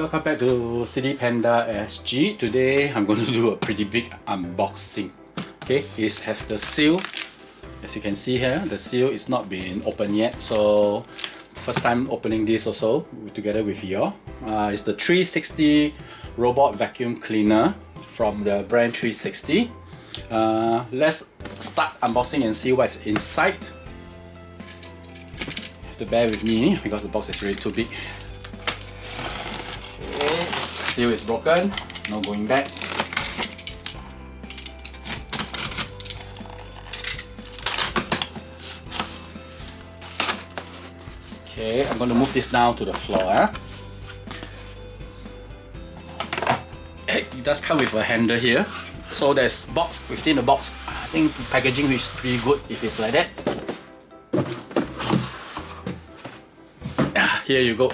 welcome back to City Panda SG. Today I'm going to do a pretty big unboxing. Okay, it has the seal. As you can see here, the seal is not been opened yet, so first time opening this also together with you. It's the 360 robot vacuum cleaner from the brand 360. Let's start unboxing and see what's inside. You have to bear with me because the box is really too big. Okay, seal is broken, no going back. Okay, I'm going to move this down to the floor. It does come with a handle here. So there's box within the box. I think the packaging is pretty good if it's like that. Here you go.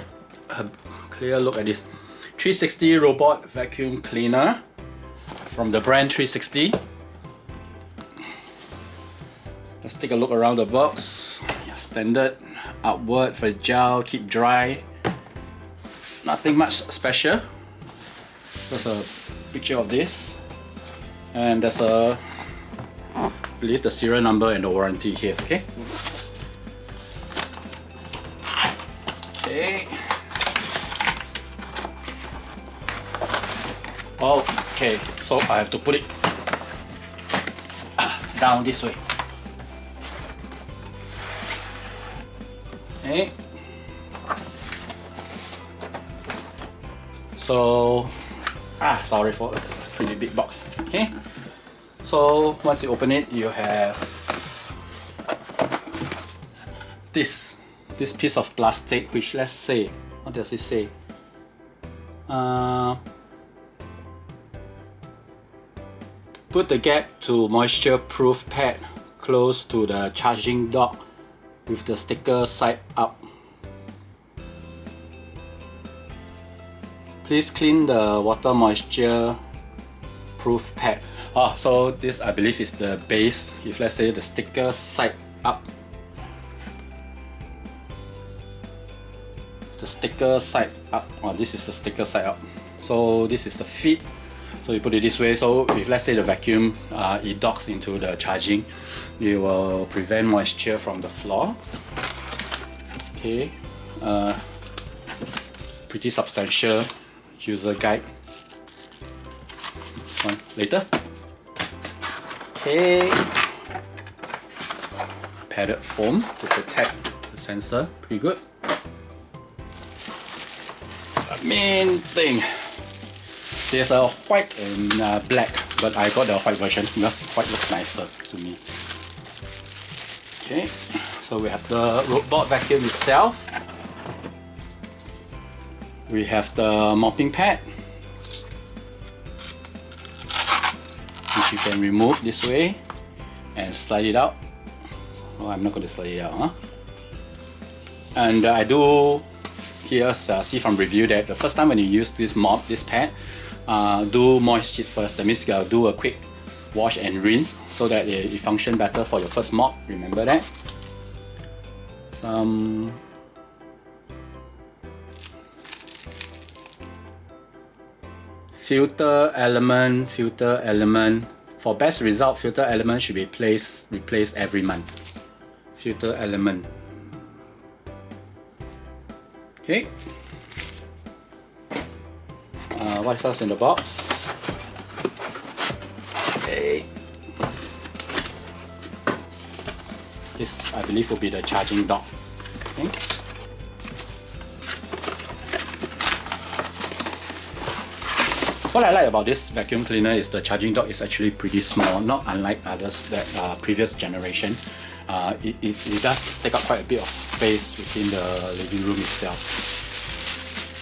A clear look at this. 360 robot vacuum cleaner from the brand 360. Let's take a look around the box. Standard, outward, fragile, keep dry. Nothing much special. There's a picture of this. And there's a, I believe, the serial number and the warranty here. Okay. Okay. Okay. So I have to put it down this way. Okay. So, sorry for this pretty big box. Okay. So once you open it, you have this piece of plastic, which, let's say, what does it say? Put the gap to moisture proof pad close to the charging dock with the sticker side up. Please clean the water moisture proof pad. So this, I believe, is the base. If let's say the sticker side up, it's the sticker side up. This is the sticker side up. So this is the feet. So you put it this way. So if let's say the vacuum it docks into the charging, it will prevent moisture from the floor. Okay, pretty substantial user guide. One later. Okay, padded foam to protect the sensor. Pretty good. The main thing. There's a white and black, but I got the white version because white looks nicer to me. Okay, so we have the robot vacuum itself. We have the mounting pad, which you can remove this way and slide it out. Oh, I'm not going to slide it out. And I do here see from review that the first time when you use this pad, do moist it first. That means you gotta do a quick wash and rinse so that it functions better for your first mop. Remember that. Some filter element. For best result, filter element should be replaced every month. Filter element. Okay. What else in the box? Okay. This, I believe, will be the charging dock. Okay. What I like about this vacuum cleaner is the charging dock is actually pretty small, not unlike others that previous generation. It does take up quite a bit of space within the living room itself.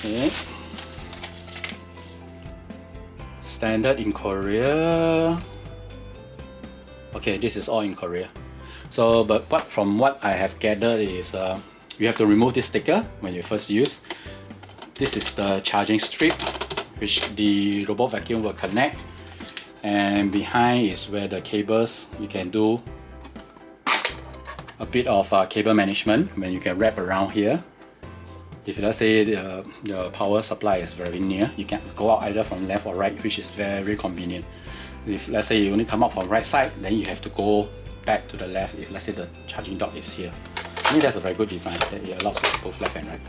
Okay. Standard in Korea. Okay, this is all in Korea. So, but from what I have gathered is you have to remove this sticker when you first use. This is the charging strip, which the robot vacuum will connect, and behind is where the cables, you can do a bit of cable management when you can wrap around here. If let's say the power supply is very near, you can go out either from left or right, which is very convenient. If let's say you only come out from right side, then you have to go back to the left if let's say the charging dock is here. I think that's a very good design that it allows you both left and right.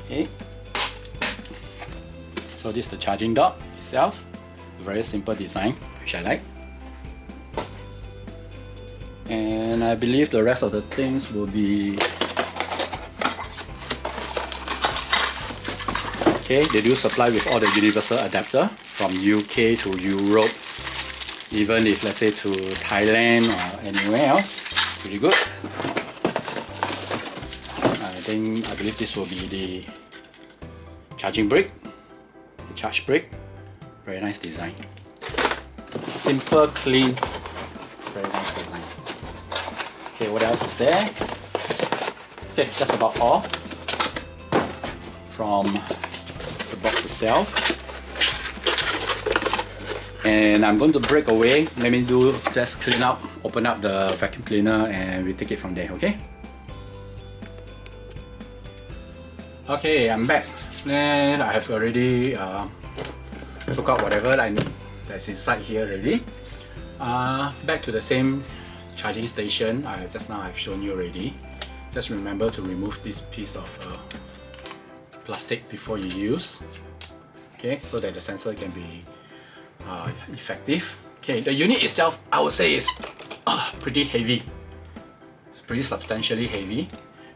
Okay. So this is the charging dock itself. A very simple design, which I like. And I believe the rest of the things will be okay. They do supply with all the universal adapter from UK to Europe, even if let's say to Thailand or anywhere else. Pretty good. I believe this will be the charging brick, the charge brick. Very nice design. Simple, clean, very nice design. Okay, what else is there? Okay, that's about all from the box itself. And I'm going to break away. Let me just clean up, open up the vacuum cleaner, and we take it from there, okay? Okay, I'm back. And I have already took out whatever that's inside here already. Back to the same charging station. Just now I've shown you already. Just remember to remove this piece of plastic before you use. Okay, so that the sensor can be effective. Okay, the unit itself, I would say, is pretty heavy. It's pretty substantially heavy.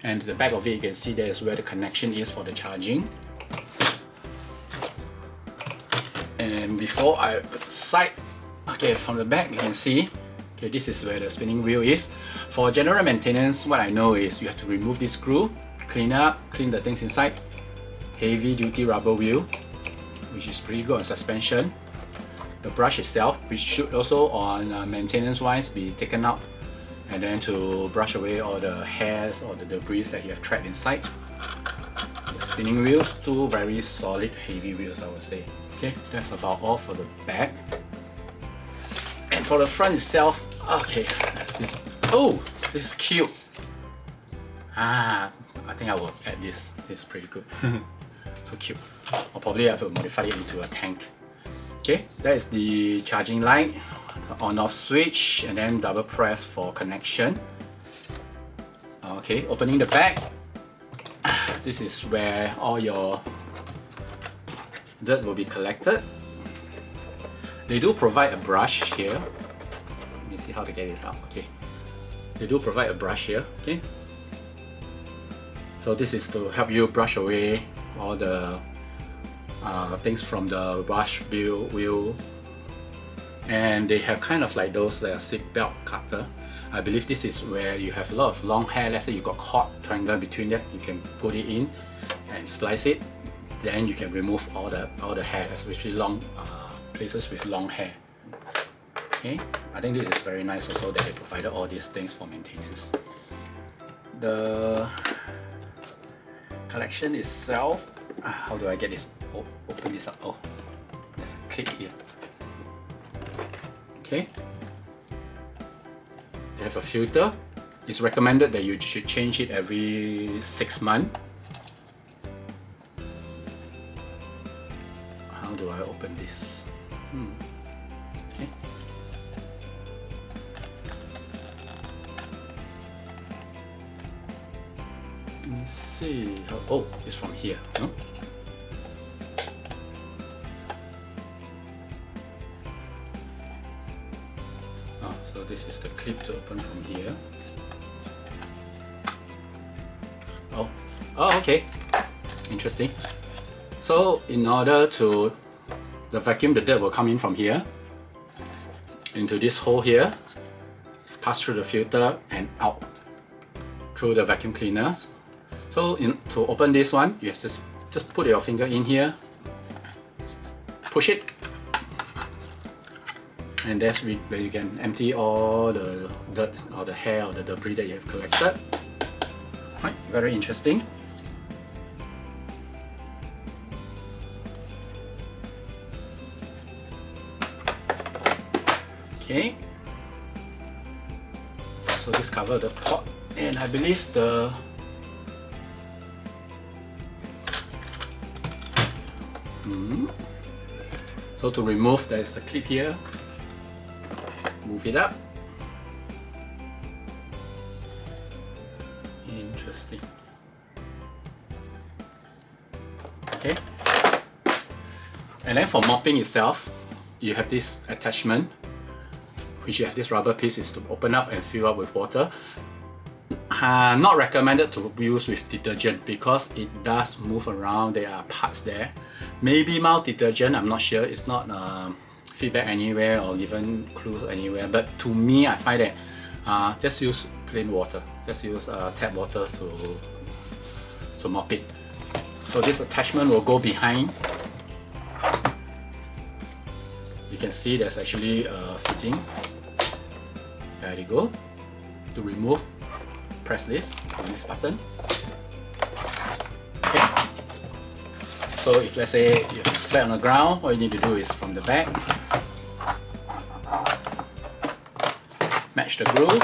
And the back of it, you can see there is where the connection is for the charging. And before I put aside, okay, from the back you can see, okay, this is where the spinning wheel is. For general maintenance, what I know is you have to remove this screw, clean the things inside. Heavy duty rubber wheel, which is pretty good on suspension. The brush itself, which should also on maintenance wise be taken out, and then to brush away all the hairs or the debris that you have trapped inside. The spinning wheels, two very solid heavy wheels, I would say. Okay, that's about all for the back. And for the front itself, okay, that's this. Oh, this is cute. I think I will add this. This is pretty good. So cute. I'll probably have to modify it into a tank. Okay, that is the charging light, on-off switch, and then double press for connection. Okay, opening the back. This is where all your dirt will be collected. They do provide a brush here. Let me see how to get this out. Okay, they do provide a brush here. Okay, so this is to help you brush away all the things from the brush wheel. And they have kind of like those seat belt cutter. I believe this is where you have a lot of long hair. Let's say you got caught triangle between that, you can put it in and slice it. Then you can remove all the hair, especially long places with long hair. Okay, I think this is very nice also that they provided all these things for maintenance. The collection itself, how do I get this? Oh, open this up. Oh, there's a clip here. Okay, they have a filter. It's recommended that you should change it every 6 months. How do I open this? Okay. Let me see. Oh, it's from here. Huh? So this is the clip to open from here. Oh, okay. Interesting. So in order to the vacuum, the dirt will come in from here into this hole here, pass through the filter and out through the vacuum cleaners. So to open this one, you have to just put your finger in here, push it, and that's where you can empty all the dirt or the hair or the debris that you have collected. Right, very interesting. Okay, so this covers the pot, and I believe the So to remove, there is a clip here. Move it up. Interesting. Okay. And then for mopping itself, you have this attachment, which you have this rubber piece is to open up and fill up with water. Not recommended to use with detergent because it does move around. There are parts there. Maybe mild detergent, I'm not sure. It's not feedback anywhere or given clues anywhere. But to me, I find that just use plain water. Just use tap water to mop it. So this attachment will go behind. You can see there's actually a fitting. There you go. To remove, press this button. Okay. So if let's say it's flat on the ground, all you need to do is from the back, match the groove.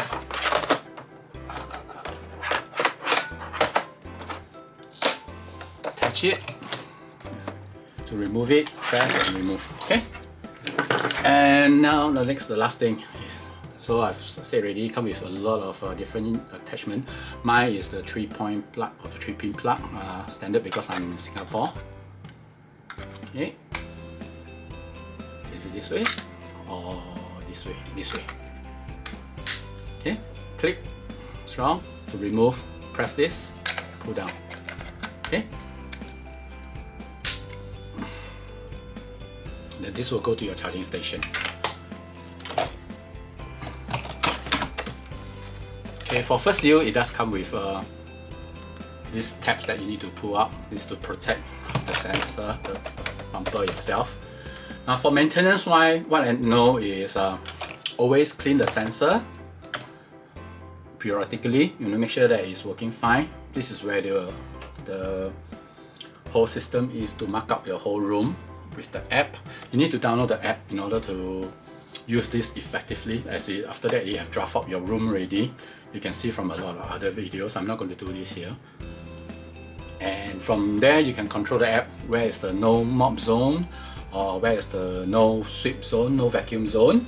Attach it. To remove it, press and remove. Okay. And now the last thing. So I've said already, come with a lot of different attachment. Mine is the 3-point plug or the 3-pin plug, standard because I'm in Singapore. Okay. Is it this way or this way? This way. Okay. Click. Strong. To remove, press this. Pull down. Okay. Then this will go to your charging station. Okay, for first use, it does come with these tabs that you need to pull up. This to protect the sensor, the bumper itself. Now for maintenance wise, what I know is always clean the sensor periodically. You know, make sure that it's working fine. This is where the whole system is to mark up your whole room with the app. You need to download the app in order to use this effectively. After that, you have draft up your room ready. You can see from a lot of other videos. I'm not going to do this here. And from there, you can control the app. Where is the no mop zone, or where is the no sweep zone, no vacuum zone.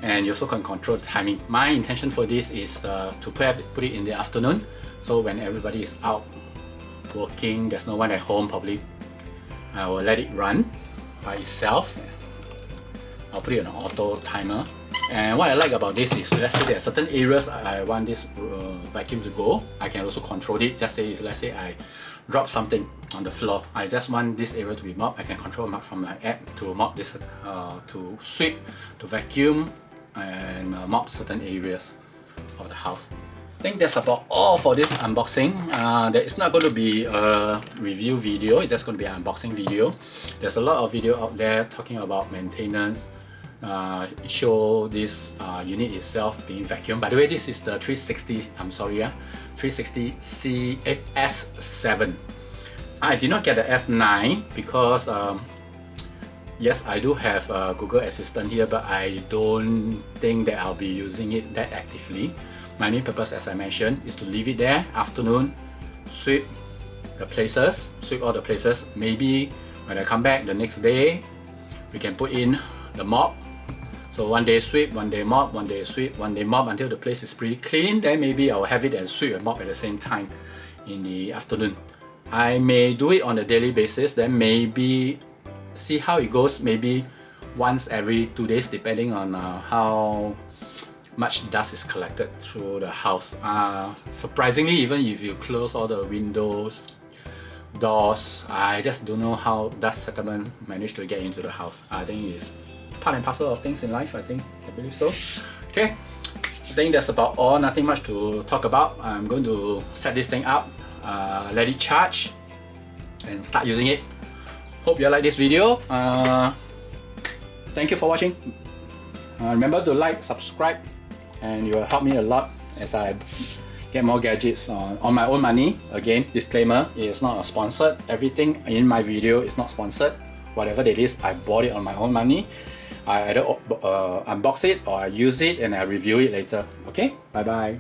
And you also can control the timing. My intention for this is to put it in the afternoon. So when everybody is out working, there's no one at home, probably I will let it run by itself. I'll put it on an auto timer. And what I like about this is, let's say there are certain areas I want this vacuum to go, I can also control it. Just say, let's say I drop something on the floor, I just want this area to be mopped. I can control from my app to mop this, to sweep, to vacuum, and mop certain areas of the house. I think that's about all for this unboxing. There is not going to be a review video, it's just going to be an unboxing video. There's a lot of video out there talking about maintenance. Show this unit itself being vacuumed. By the way, this is the 360, I'm sorry, 360 S7. I did not get the S9 because yes, I do have Google Assistant here, but I don't think that I'll be using it that actively. My main purpose, as I mentioned, is to leave it there, afternoon, sweep the places, sweep all the places. Maybe when I come back the next day, we can put in the mop. So one day sweep, one day mop, one day sweep, one day mop until the place is pretty clean. Then maybe I'll have it and sweep and mop at the same time in the afternoon. I may do it on a daily basis, then maybe see how it goes, maybe once every 2 days, depending on how much dust is collected through the house. Surprisingly, even if you close all the windows, doors, I just don't know how dust settlement managed to get into the house. I think it's part and parcel of things in life, I believe so. Okay, I think that's about all, nothing much to talk about. I'm going to set this thing up, let it charge, and start using it. Hope you like this video. Thank you for watching. Remember to like, subscribe, and you will help me a lot as I get more gadgets on my own money. Again, disclaimer, it is not a sponsored. Everything in my video is not sponsored. Whatever it is, I bought it on my own money. I either unbox it or I use it and I review it later. Okay, bye bye.